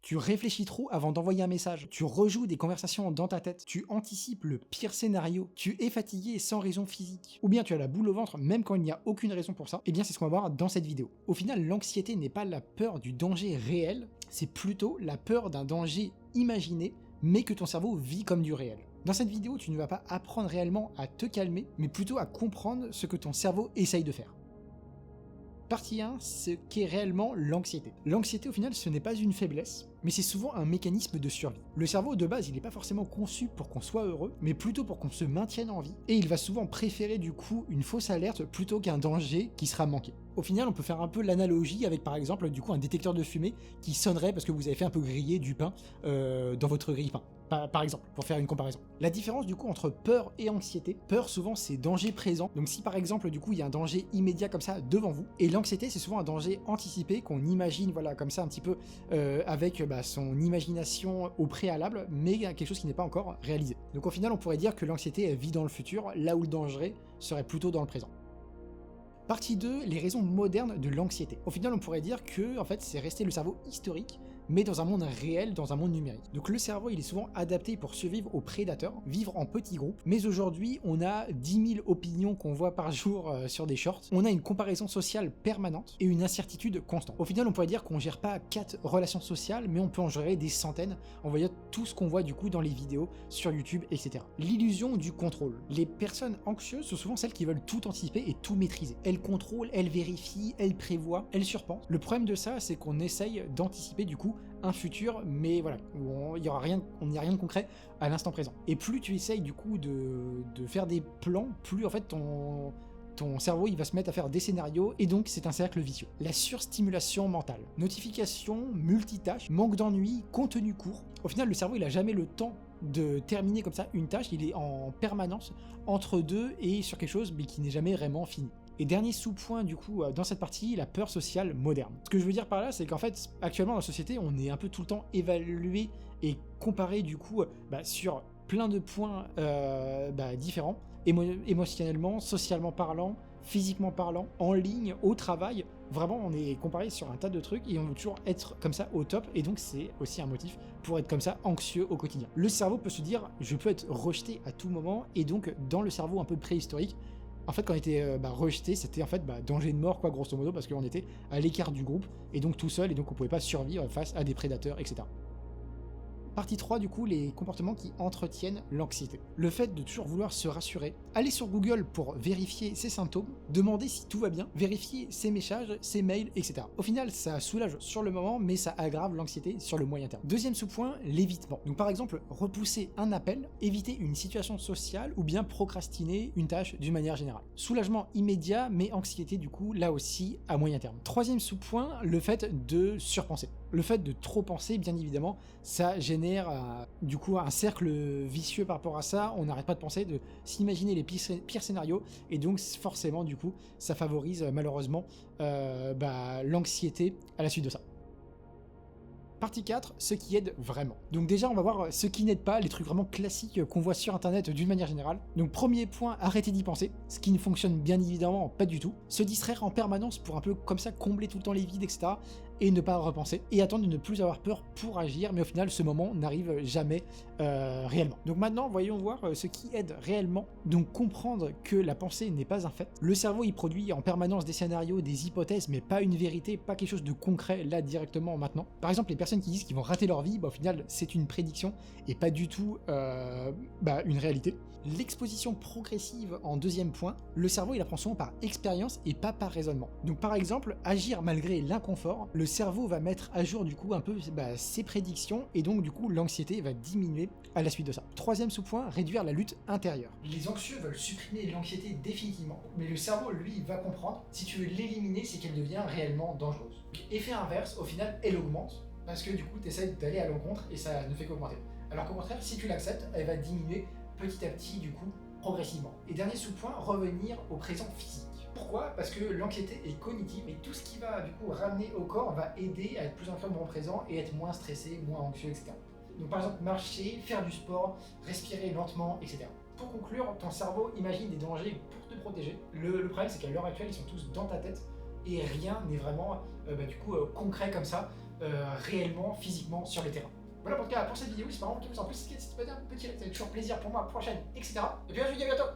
Tu réfléchis trop avant d'envoyer un message. Tu rejoues des conversations dans ta tête. Tu anticipes le pire scénario. Tu es fatigué sans raison physique. Ou bien tu as la boule au ventre même quand il n'y a aucune raison pour ça. Eh bien c'est ce qu'on va voir dans cette vidéo. Au final, l'anxiété n'est pas la peur du danger réel, c'est plutôt la peur d'un danger imaginé, mais que ton cerveau vit comme du réel. Dans cette vidéo, tu ne vas pas apprendre réellement à te calmer, mais plutôt à comprendre ce que ton cerveau essaye de faire. Partie 1, ce qu'est réellement l'anxiété. L'anxiété au final ce n'est pas une faiblesse, mais c'est souvent un mécanisme de survie. Le cerveau de base il n'est pas forcément conçu pour qu'on soit heureux, mais plutôt pour qu'on se maintienne en vie, et il va souvent préférer du coup une fausse alerte plutôt qu'un danger qui sera manqué. Au final on peut faire un peu l'analogie avec par exemple du coup un détecteur de fumée qui sonnerait parce que vous avez fait un peu griller du pain dans votre grille-pain. Par exemple, pour faire une comparaison. La différence du coup entre peur et anxiété, peur souvent c'est danger présent, donc si par exemple du coup il y a un danger immédiat comme ça devant vous, et l'anxiété c'est souvent un danger anticipé qu'on imagine voilà comme ça un petit peu avec son imagination au préalable, mais quelque chose qui n'est pas encore réalisé. Donc au final on pourrait dire que l'anxiété vit dans le futur, là où le danger serait plutôt dans le présent. Partie 2, les raisons modernes de l'anxiété. Au final on pourrait dire que en fait c'est resté le cerveau historique, mais dans un monde réel, dans un monde numérique. Donc le cerveau, il est souvent adapté pour survivre aux prédateurs, vivre en petits groupes, mais aujourd'hui, on a 10 000 opinions qu'on voit par jour sur des shorts, on a une comparaison sociale permanente et une incertitude constante. Au final, on pourrait dire qu'on gère pas 4 relations sociales, mais on peut en gérer des centaines, en voyant tout ce qu'on voit du coup dans les vidéos, sur YouTube, etc. L'illusion du contrôle. Les personnes anxieuses sont souvent celles qui veulent tout anticiper et tout maîtriser. Elles contrôlent, elles vérifient, elles prévoient, elles surpensent. Le problème de ça, c'est qu'on essaye d'anticiper du coup un futur, mais voilà, où on n'y a rien de concret à l'instant présent. Et plus tu essayes du coup de faire des plans, plus en fait ton cerveau il va se mettre à faire des scénarios, et donc c'est un cercle vicieux. La surstimulation mentale. Notifications, multitâches, manque d'ennui, contenu court. Au final, le cerveau il a jamais le temps de terminer comme ça une tâche, il est en permanence entre deux et sur quelque chose mais qui n'est jamais vraiment fini. Et dernier sous-point du coup dans cette partie, la peur sociale moderne. Ce que je veux dire par là, c'est qu'en fait, actuellement dans la société, on est un peu tout le temps évalué et comparé du coup sur plein de points différents, émotionnellement, socialement parlant, physiquement parlant, en ligne, au travail. Vraiment, on est comparé sur un tas de trucs et on veut toujours être comme ça au top, et donc c'est aussi un motif pour être comme ça anxieux au quotidien. Le cerveau peut se dire, je peux être rejeté à tout moment, et donc dans le cerveau un peu préhistorique, en fait, quand on était rejeté, c'était en fait danger de mort, quoi, grosso modo, parce qu'on était à l'écart du groupe, et donc tout seul, et donc on pouvait pas survivre face à des prédateurs, etc. Partie 3, du coup, les comportements qui entretiennent l'anxiété. Le fait de toujours vouloir se rassurer, aller sur Google pour vérifier ses symptômes, demander si tout va bien, vérifier ses messages, ses mails, etc. Au final, ça soulage sur le moment, mais ça aggrave l'anxiété sur le moyen terme. Deuxième sous-point, l'évitement. Donc par exemple, repousser un appel, éviter une situation sociale, ou bien procrastiner une tâche d'une manière générale. Soulagement immédiat, mais anxiété du coup, là aussi, à moyen terme. Troisième sous-point, le fait de surpenser. Le fait de trop penser, bien évidemment, ça génère du coup un cercle vicieux par rapport à ça. On n'arrête pas de penser, de s'imaginer les pires scénarios, et donc forcément du coup ça favorise malheureusement l'anxiété à la suite de ça. Partie 4, ce qui aide vraiment. Donc déjà on va voir ce qui n'aide pas, les trucs vraiment classiques qu'on voit sur internet d'une manière générale. Donc premier point, arrêter d'y penser, ce qui ne fonctionne bien évidemment pas du tout. Se distraire en permanence pour un peu comme ça combler tout le temps les vides, etc. Et ne pas repenser, et attendre de ne plus avoir peur pour agir, mais au final ce moment n'arrive jamais réellement. Donc maintenant voyons voir ce qui aide réellement. Donc comprendre que la pensée n'est pas un fait. Le cerveau il produit en permanence des scénarios, des hypothèses, mais pas une vérité, pas quelque chose de concret là directement maintenant. Par exemple les personnes qui disent qu'ils vont rater leur vie, au final c'est une prédiction et pas du tout une réalité. L'exposition progressive en deuxième point, le cerveau il apprend souvent par expérience et pas par raisonnement. Donc par exemple, agir malgré l'inconfort, le cerveau va mettre à jour du coup un peu ses prédictions, et donc du coup l'anxiété va diminuer à la suite de ça. Troisième sous-point, réduire la lutte intérieure. Les anxieux veulent supprimer l'anxiété définitivement, mais le cerveau lui va comprendre, si tu veux l'éliminer, c'est qu'elle devient réellement dangereuse. Donc, effet inverse, au final elle augmente, parce que du coup tu essaies d'aller à l'encontre et ça ne fait qu'augmenter. Alors qu'au contraire, si tu l'acceptes, elle va diminuer petit à petit du coup progressivement. Et dernier sous-point, revenir au présent physique. Pourquoi? Parce que l'anxiété est cognitive, et tout ce qui va du coup ramener au corps va aider à être plus ancré au moment présent et être moins stressé, moins anxieux, etc. Donc par exemple marcher, faire du sport, respirer lentement, etc. Pour conclure, ton cerveau imagine des dangers pour te protéger. Le problème c'est qu'à l'heure actuelle ils sont tous dans ta tête et rien n'est vraiment concret comme ça réellement, physiquement sur le terrain. Voilà pour, pour cette vidéo, j'espère vraiment que vous en plus, si c'était un petit like, ça fait toujours plaisir pour moi, pour la chaîne, etc. Et puis je vous dis à bientôt.